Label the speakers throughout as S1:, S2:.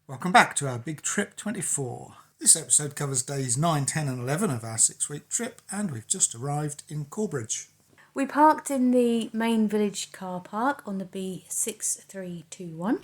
S1: Welcome back to our Big Trip 24. This episode covers days 9, 10 and 11 of our 6-week trip, and we've just arrived in Corbridge.
S2: We parked in the main village car park on the B6321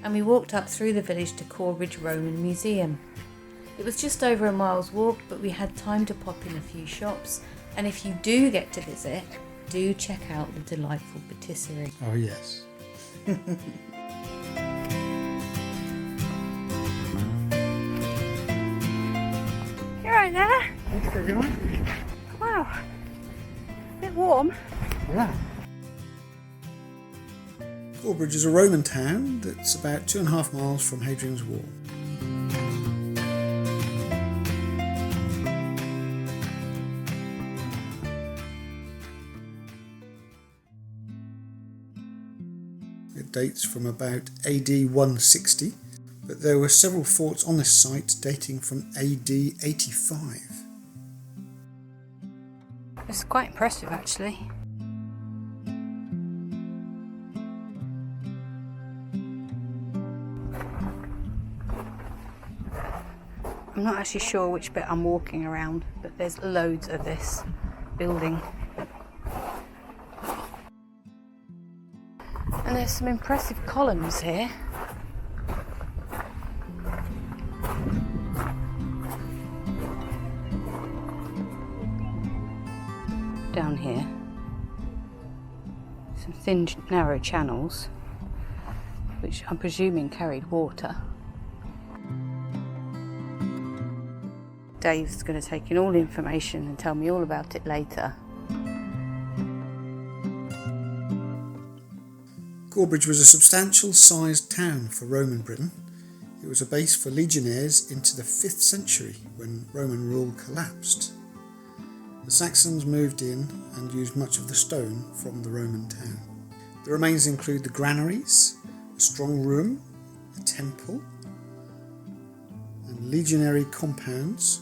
S2: and we walked up through the village to Corbridge Roman Museum. It was just over a mile's walk, but we had time to pop in a few shops, and if you do get to visit, do check out the delightful patisserie.
S1: Oh yes.
S2: You're right there.
S1: Thanks everyone.
S2: Wow. A bit warm.
S1: Yeah. Corbridge is a Roman town that's about 2.5 miles from Hadrian's Wall. It dates from about AD 160, but there were several forts on this site dating from AD 85.
S2: It's quite impressive actually. I'm not actually sure which bit I'm walking around, but there's loads of this building. And there's some impressive columns here. Down here, some thin, narrow channels, which I'm presuming carried water. Dave's going to take in all the information and tell me all about it later.
S1: Corbridge was a substantial sized town for Roman Britain. It was a base for legionnaires into the 5th century when Roman rule collapsed. The Saxons moved in and used much of the stone from the Roman town. The remains include the granaries, a strong room, a temple, and legionary compounds,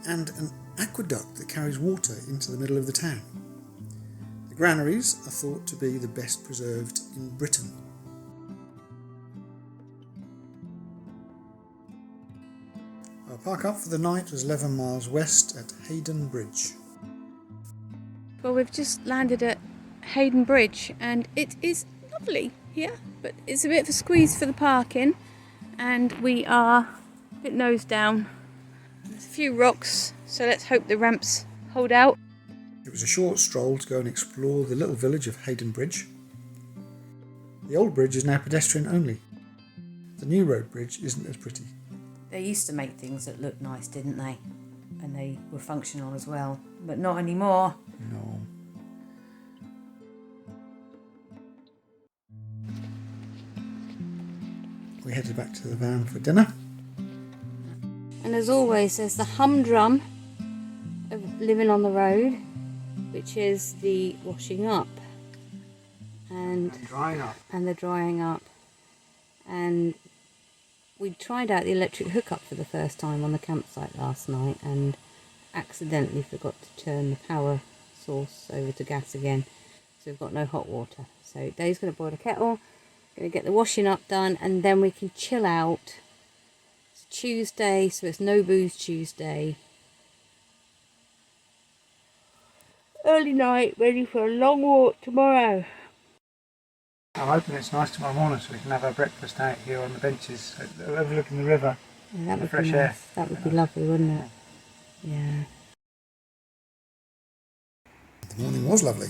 S1: and an aqueduct that carries water into the middle of the town. The granaries are thought to be the best preserved in Britain. Our park up for the night was 11 miles west at Haydon Bridge.
S2: Well, we've just landed at Haydon Bridge and it is lovely here, but it's a bit of a squeeze for the parking and we are a bit nose down. There's a few rocks, so let's hope the ramps hold out.
S1: It was a short stroll to go and explore the little village of Haydon Bridge. The old bridge is now pedestrian only. The new road bridge isn't as pretty.
S2: They used to make things that looked nice, didn't they? And they were functional as well, but not anymore.
S1: No. We headed back to the van for dinner.
S2: And as always, there's the humdrum of living on the road, which is the washing up and
S1: Drying up.
S2: and the drying up. And we tried out the electric hookup for the first time on the campsite last night and accidentally forgot to turn the power source over to gas again, so we've got no hot water. So Dave's going to boil a kettle, going to get the washing up done, and then we can chill out. It's Tuesday, so it's no booze Tuesday. Early night, ready for a long walk tomorrow.
S1: I'm hoping it's nice tomorrow morning so we can have our breakfast out here on the benches overlooking the river.
S2: Yeah, that would
S1: fresh
S2: be
S1: air.
S2: nice. That would be lovely, wouldn't it? Yeah.
S1: The morning was lovely.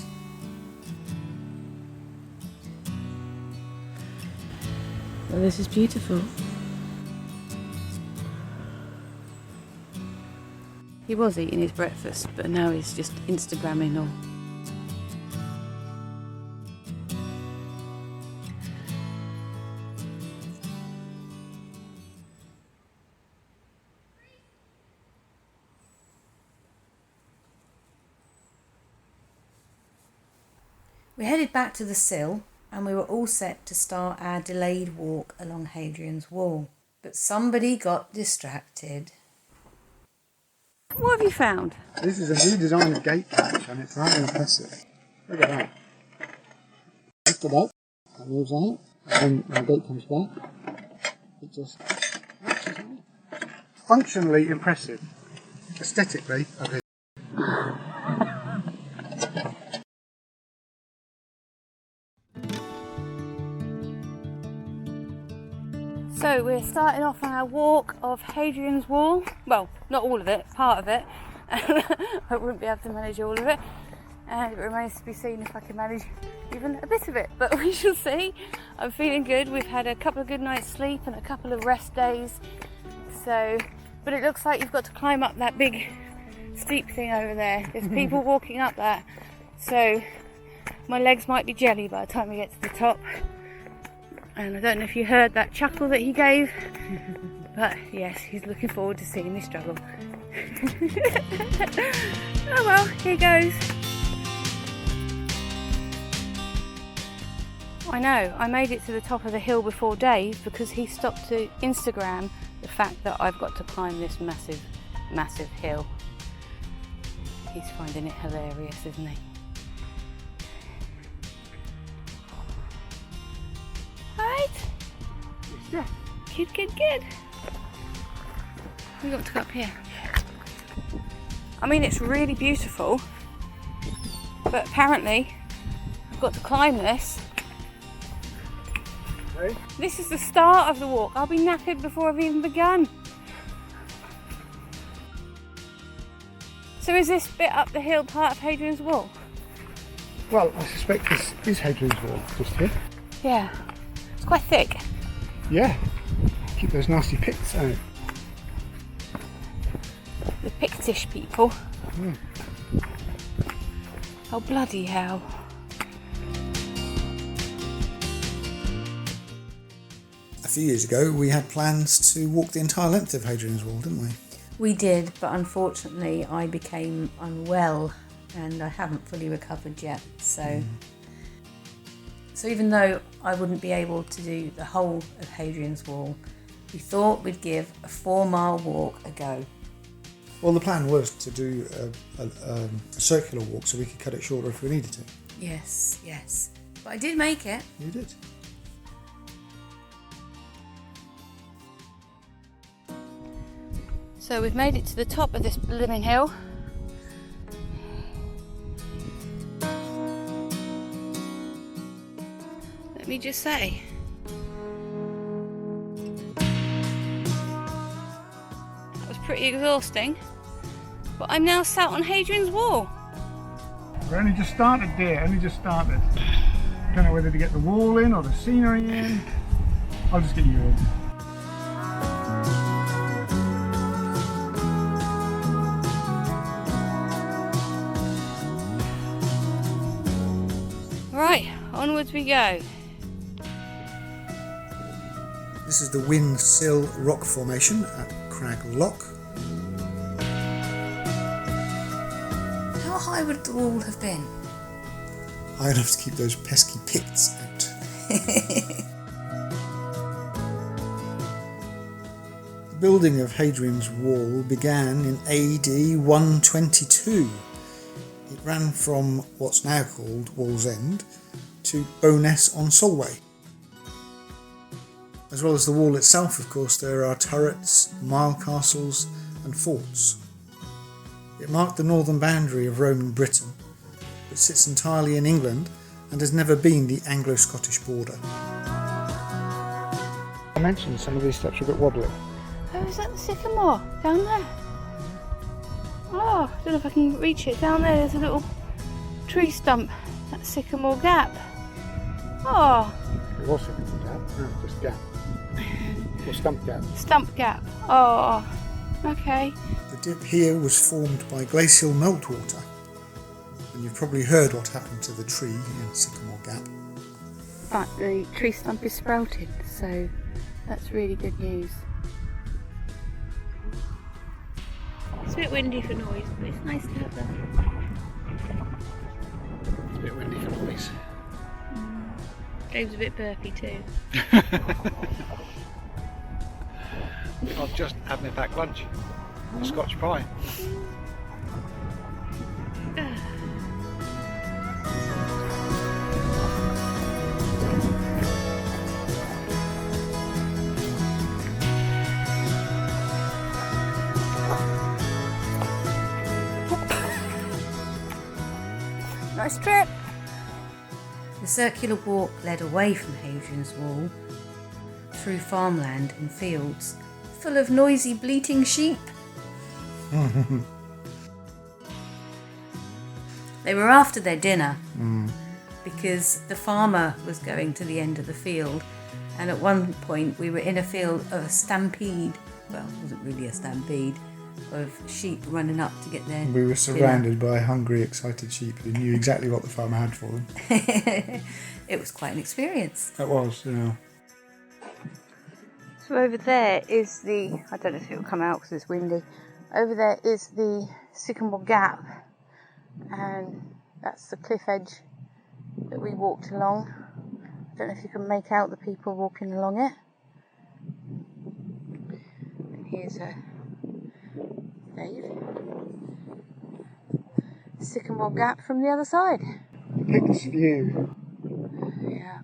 S2: Well, this is beautiful. He was eating his breakfast, but now he's just Instagramming all. We headed back to the Sill and we were all set to start our delayed walk along Hadrian's Wall. But somebody got distracted. What have you found?
S1: This is a new design of gate patch and it's rather impressive. Look at that. Lift it up and moves out, and when the gate comes back, it just latches on. Functionally impressive. Aesthetically, I think.
S2: So we're starting off on our walk of Hadrian's Wall. Well, not all of it, part of it. I wouldn't be able to manage all of it. And it remains to be seen if I can manage even a bit of it. But we shall see. I'm feeling good. We've had a couple of good nights sleep and a couple of rest days. So, but it looks like you've got to climb up that big steep thing over there. There's people walking up that. So my legs might be jelly by the time we get to the top. And I don't know if you heard that chuckle that he gave, but yes, he's looking forward to seeing me struggle. Oh well, here goes. I know, I made it to the top of the hill before Dave because he stopped to Instagram the fact that I've got to climb this massive, massive hill. He's finding it hilarious, isn't he? Alright.
S1: Yeah.
S2: Good. We've got to go up here. I mean, it's really beautiful, but apparently I've got to climb this.
S1: Okay.
S2: This is the start of the walk. I'll be knackered before I've even begun. So is this bit up the hill part of Hadrian's Wall?
S1: Well, I suspect this is Hadrian's Wall, just here.
S2: Yeah. It's quite thick.
S1: Yeah. Keep those nasty picts out.
S2: The Pictish people.
S1: Mm.
S2: Oh, bloody hell.
S1: A few years ago, we had plans to walk the entire length of Hadrian's Wall, didn't we?
S3: We did, but unfortunately I became unwell and I haven't fully recovered yet. So even though I wouldn't be able to do the whole of Hadrian's Wall, we thought we'd give a 4-mile walk a go.
S1: Well, the plan was to do a circular walk so we could cut it shorter if we needed to.
S3: Yes. But I did make it.
S1: You did.
S2: So we've made it to the top of this blooming hill. Let me just say, that was pretty exhausting, but I'm now sat on Hadrian's Wall.
S4: We only just started there, Don't know whether to get the wall in or the scenery in. I'll just get you in.
S2: Right, onwards we go.
S1: This is the Sill rock formation at Crag Lock.
S3: How high would the wall have been?
S1: High enough to keep those pesky picts out. The building of Hadrian's Wall began in AD 122. It ran from what's now called Wall's End to Bowness on Solway. As well as the wall itself, of course, there are turrets, mile castles and forts. It marked the northern boundary of Roman Britain, but sits entirely in England and has never been the Anglo-Scottish border.
S4: I mentioned some of these steps are a bit wobbly.
S2: Oh, is that the Sycamore? Down there? Oh, I don't know if I can reach it. Down there, there's a little tree stump. That's Sycamore Gap. Oh.
S4: It was Sycamore Gap, no, just Gap. Or Stump Gap.
S2: Stump Gap. Oh, okay.
S1: The dip here was formed by glacial meltwater, and you've probably heard what happened to the tree in Sycamore Gap.
S2: But the tree stump is sprouted, so that's really good news. It's a bit windy for noise, but it's nice to have that.
S1: It's a bit windy for noise.
S2: Dave's a bit burpy too.
S5: I've just had my packed lunch, Scotch pie.
S3: Nice trip! The circular walk led away from Hadrian's Wall, through farmland and fields, full of noisy bleating sheep. They were after their dinner because the farmer was going to the end of the field, and at one point we were in a field of a stampede. Well, it wasn't really a stampede, of sheep running up to get their
S1: We were surrounded by hungry, excited sheep who knew exactly what the farmer had for them.
S3: It was quite an experience.
S1: That was, yeah.
S2: So over there is the, I don't know if it will come out because it's windy, over there is the Sycamore Gap, and that's the cliff edge that we walked along. I don't know if you can make out the people walking along it. And here's Dave. Sycamore Gap from the other side.
S1: Look at this view.
S2: Yeah.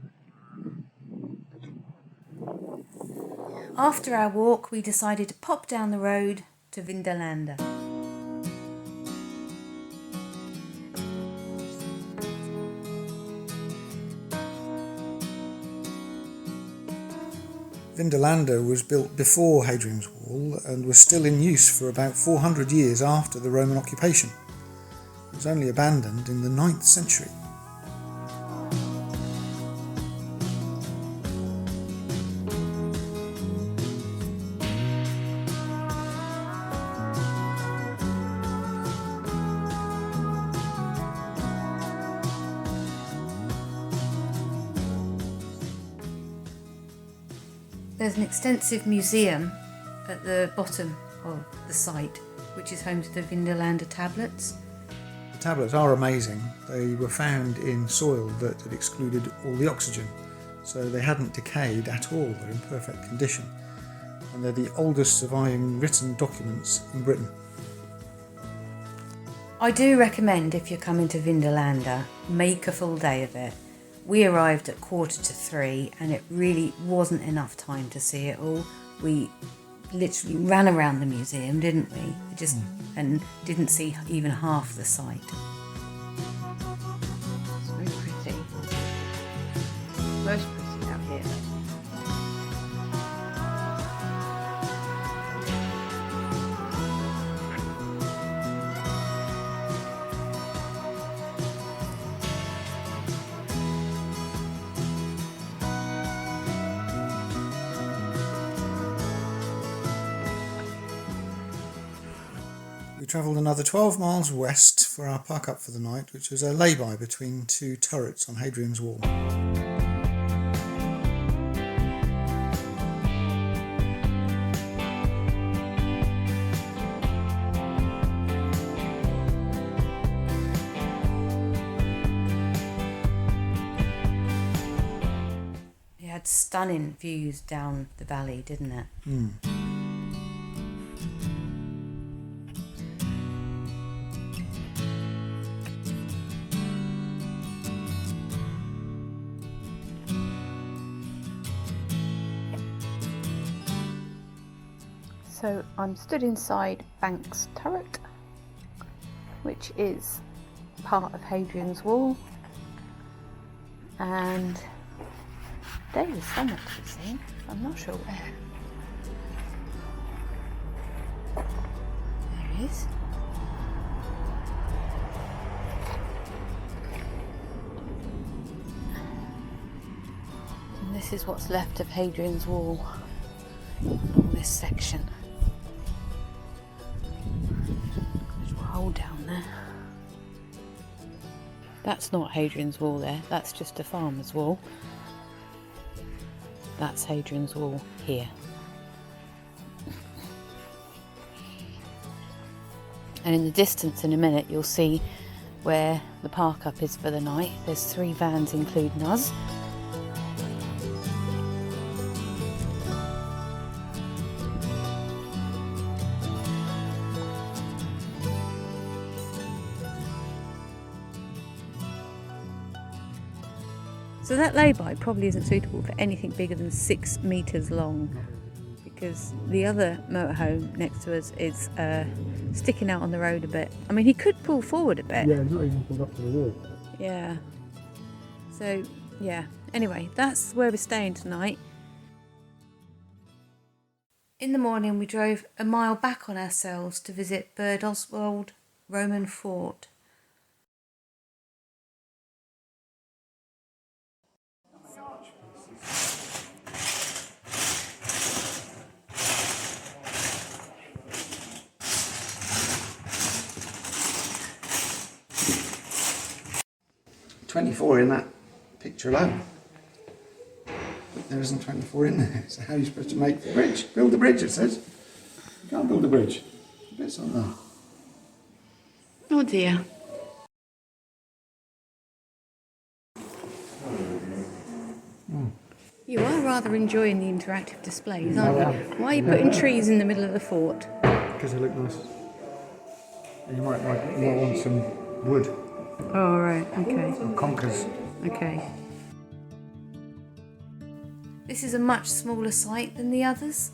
S3: After our walk, we decided to pop down the road to Vindolanda.
S1: Vindolanda was built before Hadrian's Wall and was still in use for about 400 years after the Roman occupation. It was only abandoned in the 9th century.
S3: There's an extensive museum at the bottom of the site, which is home to the Vindolanda tablets.
S1: The tablets are amazing. They were found in soil that had excluded all the oxygen, so they hadn't decayed at all. They're in perfect condition, and they're the oldest surviving written documents in Britain.
S3: I do recommend, if you're coming to Vindolanda, make a full day of it. We arrived at 2:45 and it really wasn't enough time to see it all. We literally ran around the museum, didn't we? And didn't see even half the site.
S2: It's very pretty. Most pretty out here.
S1: We travelled another 12 miles west for our park up for the night, which was a layby between two turrets on Hadrian's Wall.
S3: It had stunning views down the valley, didn't it?
S2: So I'm stood inside Bank's turret, which is part of Hadrian's Wall, and there is someone to be seen. I'm not sure where. There he is. And this is what's left of Hadrian's Wall on this section. Little hole down there. That's not Hadrian's Wall there, that's just a farmer's wall. That's Hadrian's Wall here. And in the distance in a minute you'll see where the park up is for the night. There's 3 vans including us. So that layby probably isn't suitable for anything bigger than 6 metres long, because the other motorhome next to us is sticking out on the road a bit. I mean, he could pull forward a bit.
S4: Yeah, he's not even pulled up to the wall.
S3: Yeah. So, yeah. Anyway, that's where we're staying tonight. In the morning, we drove a mile back on ourselves to visit Birdoswald Roman Fort.
S1: "24 in that picture alone. But there isn't 24 in there. So how are you supposed to make the bridge? Build the bridge, it says. You can't build a bridge. The bits on there.
S3: Oh dear. You are rather enjoying the interactive displays, aren't you? Why are you putting trees in the middle of the fort?
S1: Because they look nice. And you might want some wood.
S3: Oh, right, okay.
S1: Or conkers.
S3: Okay. This is a much smaller site than the others.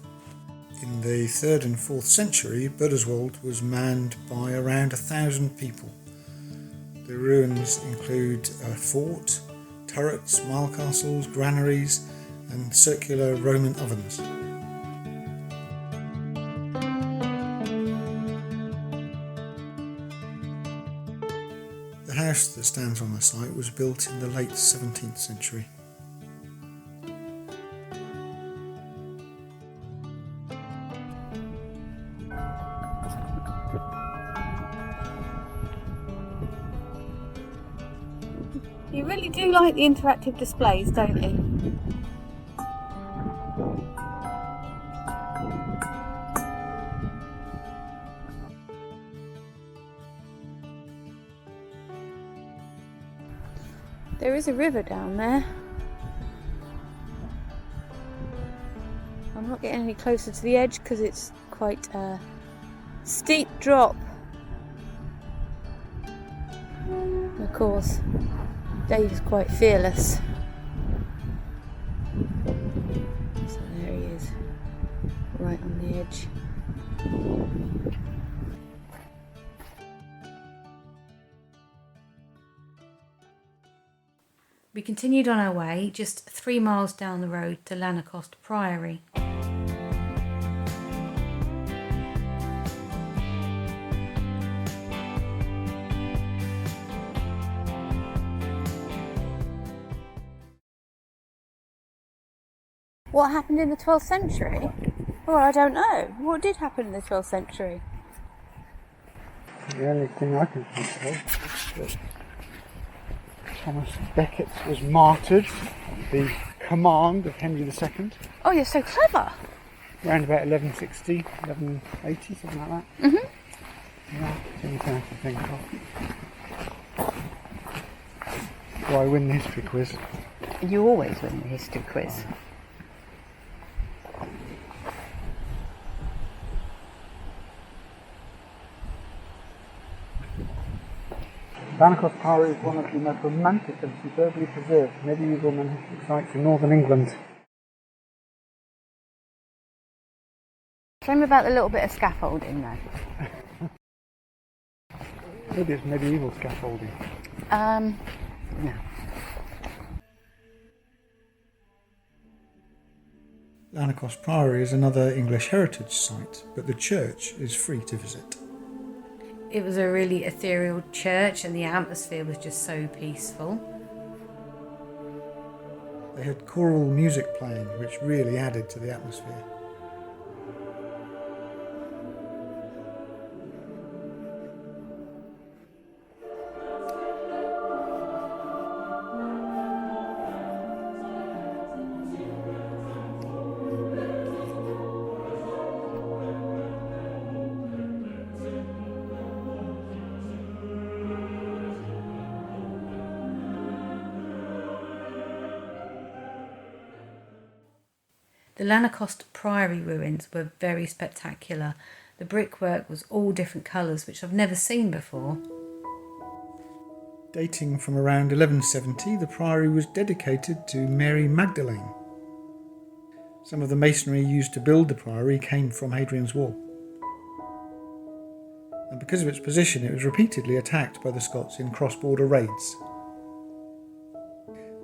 S1: In the 3rd and 4th century, Birdoswald was manned by around 1,000 people. The ruins include a fort, turrets, mile castles, granaries, and circular Roman ovens. The house that stands on the site was built in the late 17th century.
S3: You really do like the interactive displays, don't you? There is a river down there. I'm not getting any closer to the edge because it's quite a steep drop. And of course, Dave is quite fearless. So there he is, right on the edge. We continued on our way just 3 miles down the road to Lanercost Priory. What happened in the 12th century? Well, I don't know. What did happen in the 12th century?
S4: The only thing I can think of is that Thomas Becket was martyred at the command of Henry II,
S3: Oh, you're so clever.
S4: around about 1160, 1180, something like that.
S3: Mm-hmm.
S4: Yeah, that's the only thing I can think of. Do I win the history quiz?
S3: You always win the history quiz.
S4: Lanercost Priory is one of the most romantic and superbly preserved medieval monastic sites in northern England.
S3: Tell me about the little bit of scaffolding though.
S4: Maybe it's medieval scaffolding.
S3: Yeah.
S1: Lanercost Priory is another English heritage site, but the church is free to visit.
S3: It was a really ethereal church and the atmosphere was just so peaceful.
S1: They had choral music playing, which really added to the atmosphere.
S3: The Lanercost Priory ruins were very spectacular. The brickwork was all different colours, which I've never seen before.
S1: Dating from around 1170, the priory was dedicated to Mary Magdalene. Some of the masonry used to build the priory came from Hadrian's Wall. And because of its position, it was repeatedly attacked by the Scots in cross-border raids.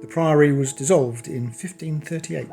S1: The priory was dissolved in 1538.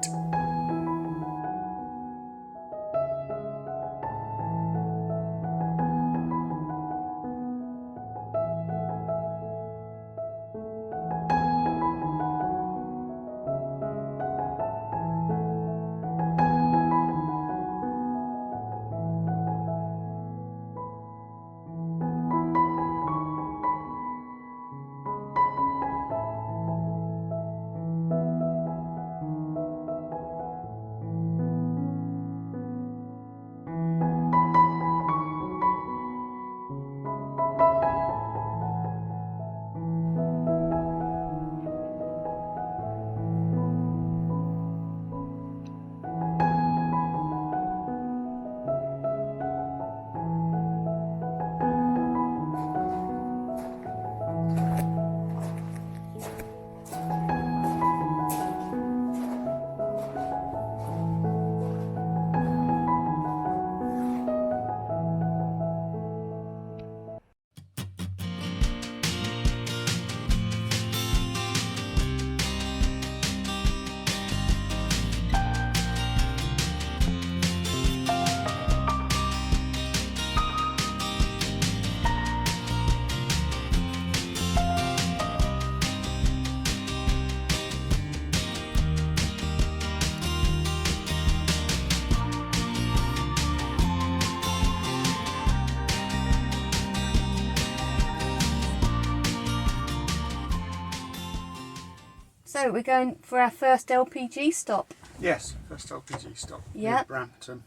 S3: So we're going for our first LPG stop.
S4: Yes, first LPG stop.
S3: Yeah.
S4: Near Brampton.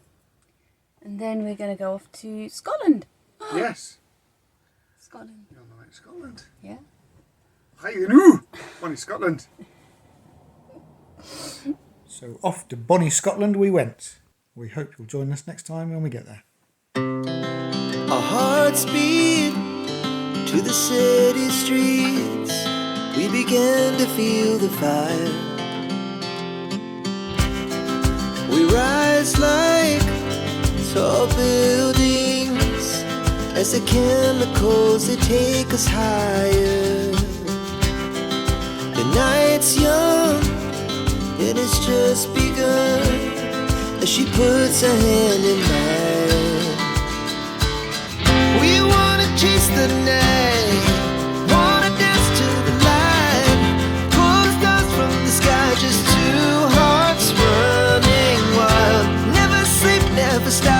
S3: And then we're going to go off to Scotland.
S4: Yes.
S3: Scotland.
S4: You're on the way to Scotland.
S3: Yeah.
S4: Hayden, Bonnie, Scotland.
S1: So off to bonnie Scotland we went. We hope you'll join us next time when we get there.
S6: Our hearts beat to the city streets. We began to feel the fire. We rise like tall buildings as the chemicals, they take us higher. The night's young and it's just begun as she puts her hand in mine. We wanna chase the night, wanna dance to the light, pull the stars from the sky, just two hearts running wild. Never sleep, never stop.